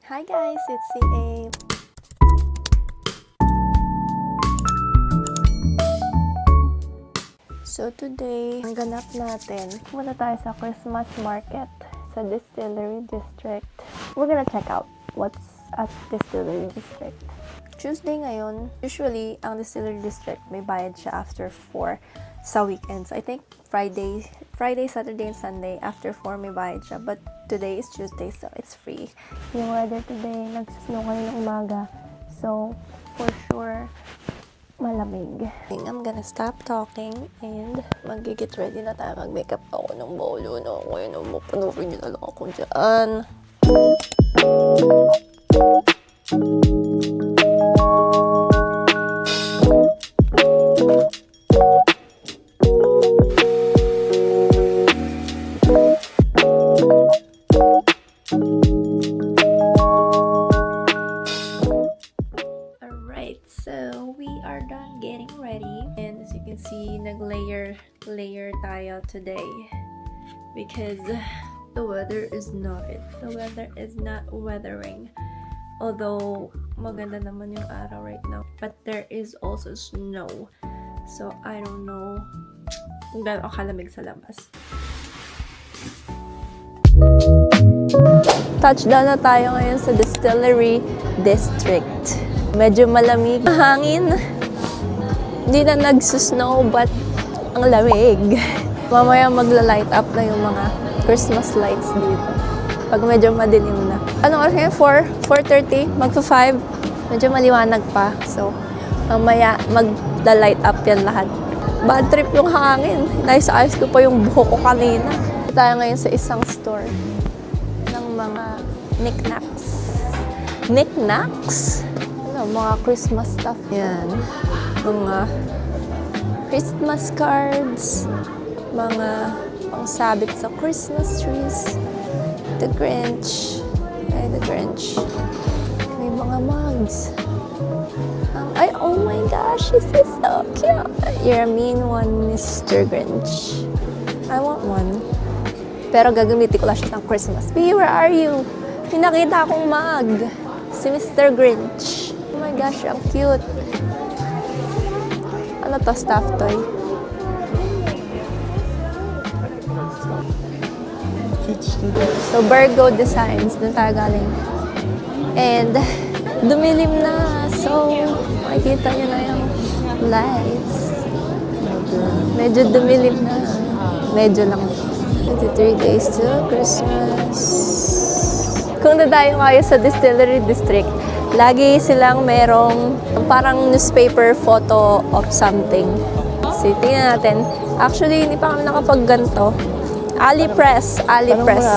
Hi guys, it's CA. So today, ang ganap natin, pumunta tayo sa Christmas market sa Distillery District. We're gonna check out what's at Distillery District. Tuesday ngayon, usually ang Distillery District may bayad siya after 4 sa weekends. I think Friday, Saturday, and Sunday after 4 may bayad siya. But today is Tuesday, so it's free. Yung weather today, nag-snow ngayon ng umaga. So, for sure, malamig. I'm gonna stop talking and mag-get ready na tayo. Mag-makeup ako ng bolo na ako. Yun, mapanurin nyo na lang ako dyan. Alright, so we are done getting ready. And as you can see, nag-layer tayo today. Because the weather is not it. The weather is not weathering. Although, maganda naman yung araw right now. But there is also snow. So, I don't know kung gano'n kalamig sa labas. Touchdown na tayo ngayon sa Distillery District. Medyo malamig. Hangin. Hindi na nagsusnow, but ang lamig. Mamaya magla-light up na yung mga Christmas lights dito. Pag medyo madilim na. Anong oras ngayon? 4:30? Magpa-5? Medyo maliwanag pa. So, mamaya magla-light up yan lahat. Bad trip yung hangin. Nais-ayos ko pa yung buhok ko kanina. Tayo ngayon sa isang store ng mga knickknacks. Knickknacks? Ano, mga Christmas stuff. Yan. Mga Christmas cards. Mga pangsabit sa Christmas trees. The Grinch. Ay, the Grinch. May mga mugs. Oh my gosh, this is so cute. You're a mean one, Mr. Grinch. I want one. Pero gagamitin ko lang siya ng Christmas. B, where are you? May nakita akong mug. Si Mr. Grinch. Oh my gosh, ang cute. Ano to, stuffed toy? So, Virgo Designs. Doon tayo galing. And, dumilim na. So, makikita nyo na yung lights. Medyo dumilim na. Medyo lang. 23 days to Christmas. Kung dadayo kayo sa Distillery District, lagi silang merong parang newspaper photo of something. So, tingnan natin. Actually, hindi pa kami nakapagganto. AliPress.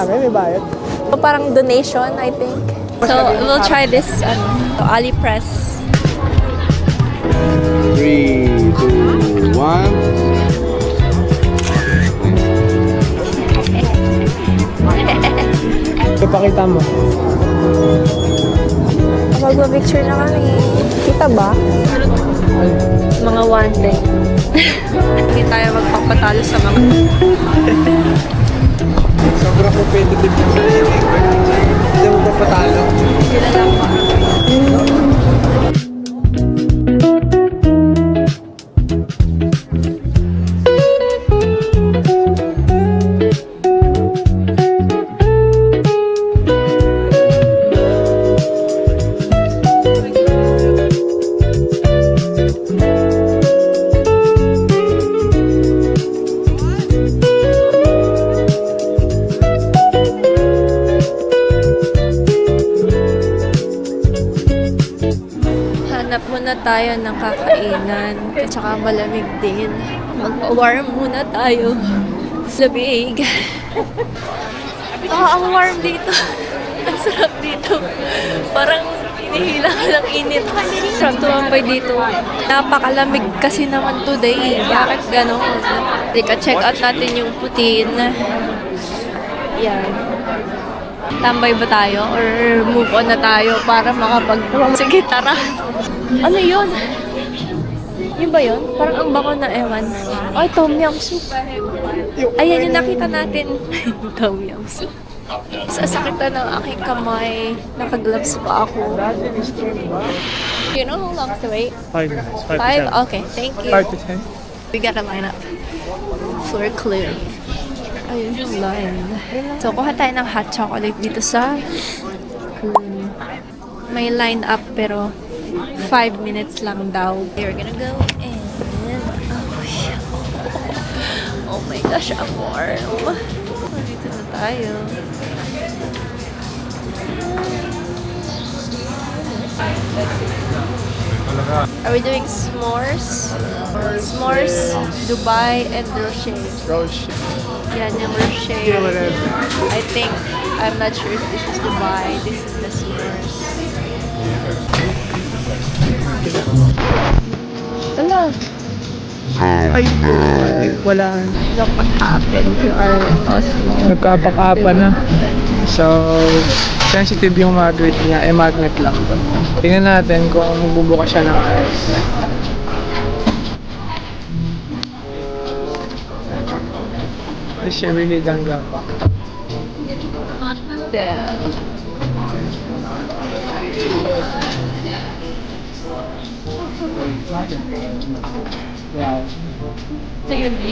May bayad. So, parang donation, I think. So, we'll try this, AliPress. 3, 2, 1. Ipakita mo. Magpa-picture na kami. Kita ba? Mga wanted. Hindi tayo magpapatalo sa mga... Sobrang competitive yung sarili. Hindi mo papatalo. Sila lang pa. Hanap muna tayo ng kakainan at saka malamig din. Mag-warm muna tayo. Lamig. Ang warm dito. Ang sarap dito. Parang inihila ka ng init. Sarap tumambay dito. Napakalamig kasi naman today. Bakit gano'n? Teka, check out natin yung putin. Yan. Tambay ba tayo? Or move on na tayo para makapag... Sige, tara. Ano yun? Yun ba yun? Parang ang bango na ewan. Ay, tom yum soup. Ayan yung nakita natin. Tom yum soup. Sasakitan ng aking kamay. Naka-gloves pa ako. You know how long to wait? 5 minutes. 5 to 5? 7. Okay, thank you. 5 to 10. We gotta line up for clear. Ayun yung line. So, kuha tayo ng hot chocolate dito sa may line up pero 5 minutes lang daw. We're gonna go in. Oh my gosh, I'm warm. Dito na tayo. Are we doing s'mores? S'mores, Dubai, and Rocher. Yan yung Rocher. Yeah, whatever. I think, I'm not sure if this is Dubai. This is the s'mores. Wala. Ay, wala. Look what happened to our Osmo. Nagkapakapa na. So, sensitive yung magnet niya. Magnet lang to. Tingnan natin kung magbubuka siya ng ice. Is she really done pa? Yeah.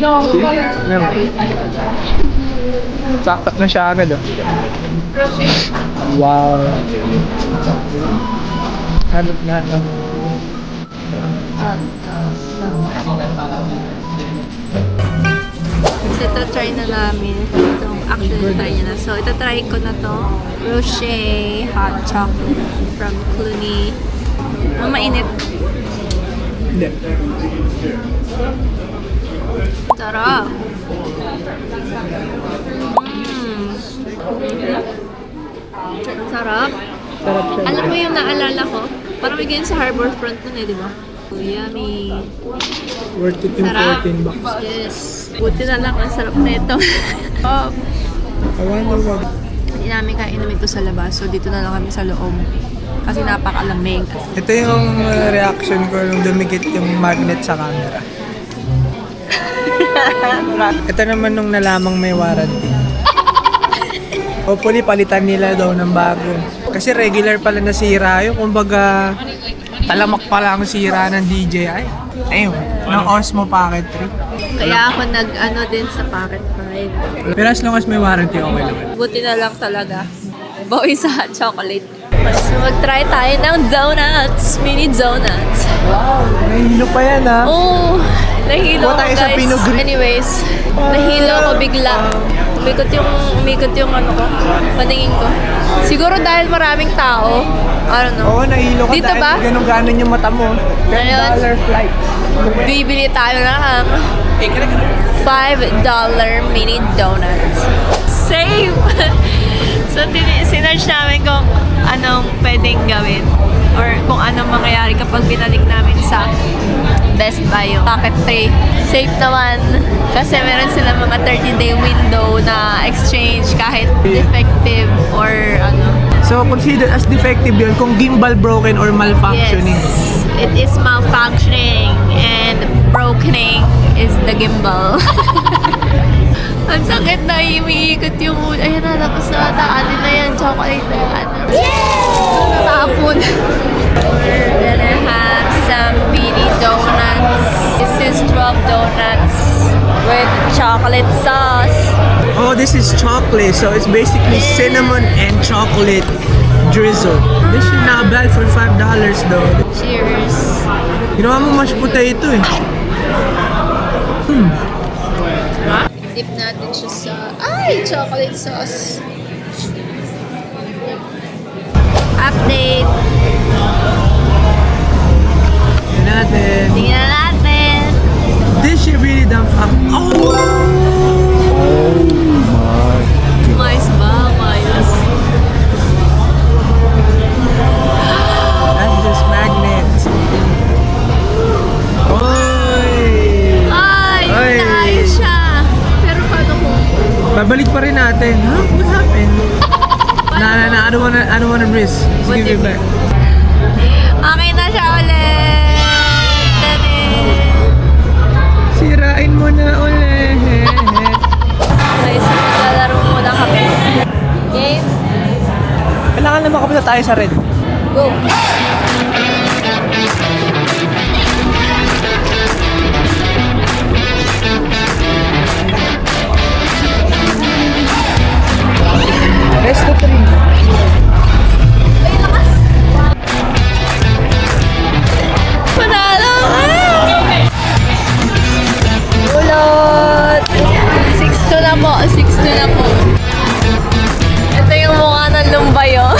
Wow. Sakto na siya agad oh. Wow. Hanap na lang. So, ito try na namin. Itong actually try niya na. So, ito try ko na to. Rocher hot chocolate from Cluny. Ang mainit. Hindi. Sarap. Ang sarap. Sarap siya. Alam mo yung naalala ko? Parang may ganyan sa Harbor Front nun di ba? Yummy. Worth it yung Sarap. 14 bucks. Yes. Buti na lang. Ang sarap na ito. Oh. I wonder what... Hindi namin kainom ito sa labas. So, dito na lang kami sa loob. Kasi napakalamig. Ito yung reaction ko nung dumikit yung magnet sa camera. Ito naman nung nalamang may warranty. Hopefully, palitan nila daw ng bago. Kasi regular pala nasira yun. Kumbaga, talamak pala ang sira ng DJI. Ayun, ng Osmo Pocket 3. Kaya ako nag-ano din sa Pocket 5. Pero as long as may warranty, okay lang. Buti na lang talaga. Bawi sa hot chocolate. So mag-try tayo ng donuts. Mini donuts. Wow, nahihilo pa yan ha. Oh, nahilo Kuha ako tayo sa guys. Pinot Gris. Anyways, nahilo ako bigla. Umikot yung ano ko, paningin ko. Siguro dahil maraming tao. I don't know. Oo, nahihilo ka Dito dahil ba? ganun-ganon yung mata mo. $10 flight. Bibili tayo ng $5 mini donuts. Save! So, sinerch namin kung anong pwedeng gawin or kung anong mangyayari kapag binalik namin sa Best Buy yung Pocket 3. Safe naman kasi meron silang mga 30-day window na exchange kahit defective or ano. So, considered as defective yun kung gimbal broken or malfunctioning. Yes, it is malfunctioning and brokening is the gimbal. Ang sakit na umiikot yung mood. Ayun na, tapos na atin na yan. Chocolate na yan. Yeah! Natapon. We're gonna have some mini donuts. This is 12 donuts with chocolate sauce. Oh, this is chocolate. So, it's basically cinnamon and chocolate drizzle. This is not bad for $5 though. Cheers. Ginawa mo mashed potato eh. Dip natin siya sa... Ay! Chocolate sauce. Update. Tignan natin. Tingnan natin. This shit really dumb fuck. Oh! Mais ba? Mais. That's just magnets. Oy! Ay! Ay! Naayos siya. Pero paano kung... Babalik pa rin natin. Huh? What happened? Nah, I don't wanna risk. Just What give it do you back. Okay na siya ulit. Tadin. Sirain mo na ulit. Guys, maglalaro muna kami. Game? Kailangan na makapunta tayo sa red. Go! Rest to 3. Panalo ka! Ulot! 6-2 na po. 6-2 na po. Ito yung mukha ng lumbayo.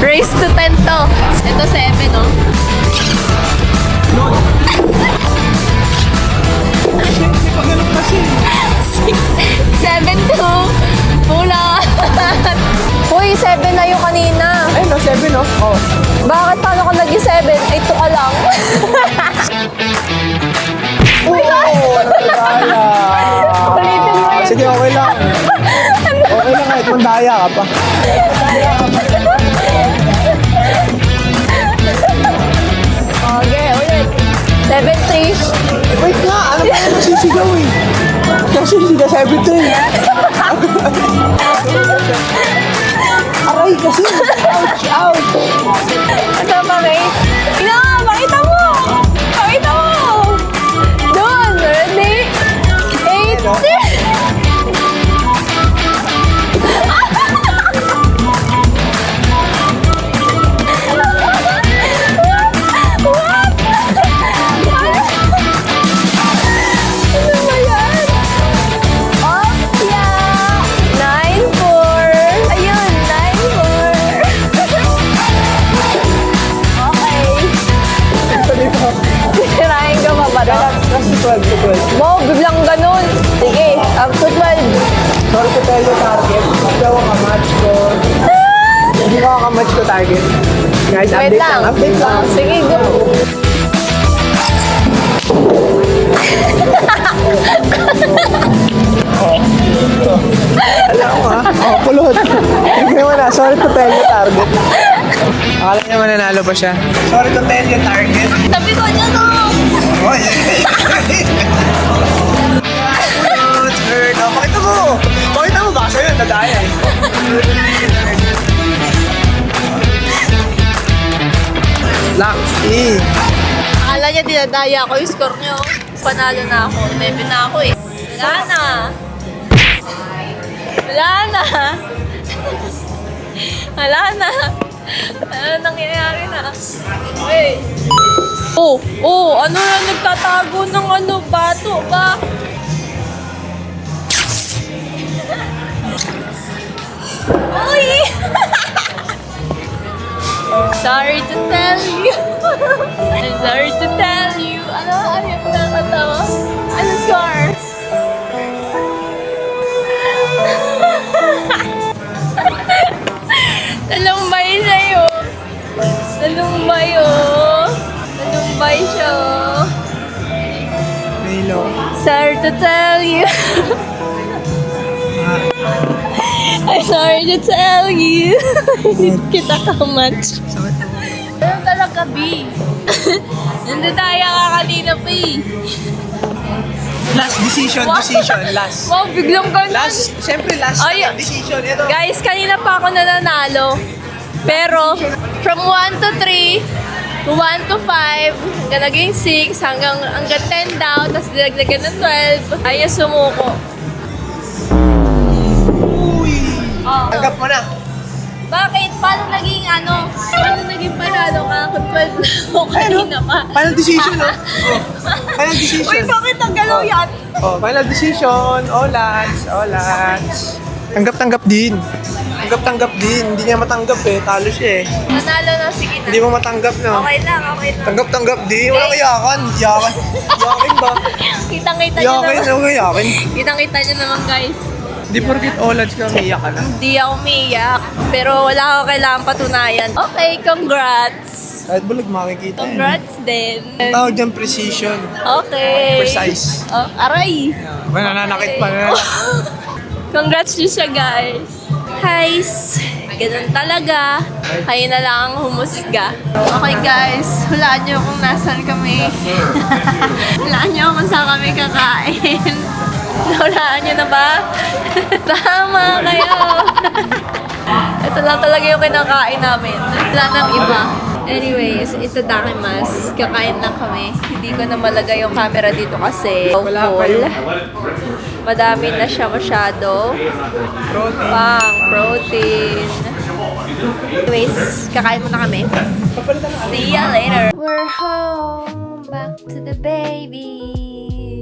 Race to 10 to. Ito 7, no? Hindi pa ganun kasi. 7-2. Pula. Uy, 7 na yung kanina. Ayun no, 7 no? Oh. Bakit paano ka naging 7? 8 ka lang. Oo! Nagdaya! Ulitin mo yun. Sige, okay lang. Okay lang kahit mandaya ka pa. Okay, ulit. 7-3. Wait nga, ano pa yung nasisigaw eh? Nasisigaw sa everything. Aray kasi. Ouch, ouch. Ito pa, Ray. Ina, pakita mo! Pakita mo! Doon! Ready? 8. Ano ba yan? Opya! 9-4. Ayun, 9-4. Okay. Sisirahin ka pa ba daw? Last to 12 to 12. Wow, biglang ganun. Sige, up to 12. Sorry to tell you target. Ikaw ang kamatch ko. Hindi ko ang kamatch ko target. Guys, Wait update lang. lang. Update lang. Oh, sige, go. Alam mo ha? Oh, pulot. Tignan mo na. Sorry to tell you target. Akala niya mananalo pa siya. Sorry to tell you target. Tabi ko dyan, oh. Oy! Pulot, hurt. Oh, pakita mo. Pakita mo. Baka sa'yo, nadaya eh. Lucky. Akala niya dinadaya ako yung score niyo. Panalo na ako. 11 na ako eh. Wala na. Wala na. Wala na. Ano nangyayari na? Wait. Ano na nagtatago ng ano, bato ba? Uy! Sorry to tell you. I'm sorry to tell you. Ano yung nakakatawa? Ano score? Talumbay sa'yo. Talumbay, oh. Talumbay siya, oh. Milo. Sorry to tell you. I'm sorry to tell you. Hindi kita ka-match. Ano talaga, B? Nandadaya ka kanina pa eh. Last decision, last. Wow, biglang ganun. Last, siyempre last Ay, decision. Ito. Guys, kanina pa ako nananalo. Pero, from 1 to 3, to 1 to 5, hanggang naging 6, hanggang 10 daw, tapos dinagdagan ng 12. Ayaw sumuko. Uy! Oh. Tanggap mo na. Bakit? Paano naging ano? Paano naging panalo ka? Kung 12 na ako kanina pa. Final decision, no? Oh. Final decision. Uy, bakit ang galaw yan? Oh, final decision. All lads. Tanggap-tanggap din. Tanggap-tanggap din. Hindi niya matanggap eh. Talo siya eh. Nanalo na, sige na. Hindi mo matanggap, no? Okay lang. Tanggap-tanggap din. Walang iyakan. Iyakan. Iyakin ba? Kitang-kita nyo Iyakin. naman. Ano iyakin? Kitang-kita nyo naman, guys. Hindi porkit all lads ka, may iyakan na. Hindi ako umiyak. Pero wala ako kailangan patunayan. Okay, congrats. Kahit bulag makikita. Congrats din. Ang tawag dyan precision. Okay. Precise. Oh, aray. Nananakit pa na. Congrats nyo siya, guys. Guys, ganun talaga. Kayo na lang ang humusga. Okay, guys. Hulaan nyo kung nasan kami. Hulaan nyo kung saan kami kakain. Naunahan nyo na ba? Tama kayo! Ito lang talaga yung kinakain namin. Wala nang iba. Anyways, itadakimasu. Kakain lang kami. Hindi ko na malagay yung camera dito kasi Wala pa full. yun. Madami na siya masyado. Protein. Pang protein. Anyways, kakain muna kami. See ya later. We're home. Back to the babies.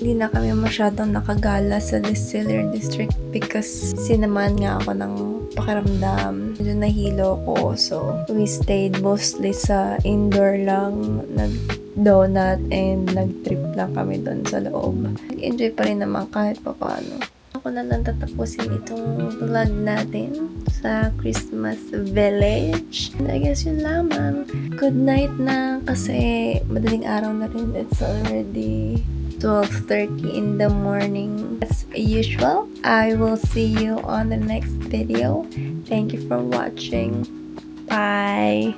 Hindi na kami masyadong nakagala sa Distillery District because sinaman nga ako ng pakiramdam. Medyo nahilo ko. So, we stayed mostly sa indoor lang. Nag-donut and nag-trip lang kami doon sa loob. Nag-enjoy pa rin naman kahit papaano. Ako na lang tatapusin itong vlog natin sa Christmas Village. And I guess yun lamang. Good night na kasi madaling araw na rin. It's already 12:30 in the morning. As usual, I will see you on the next video. Thank you for watching. Bye.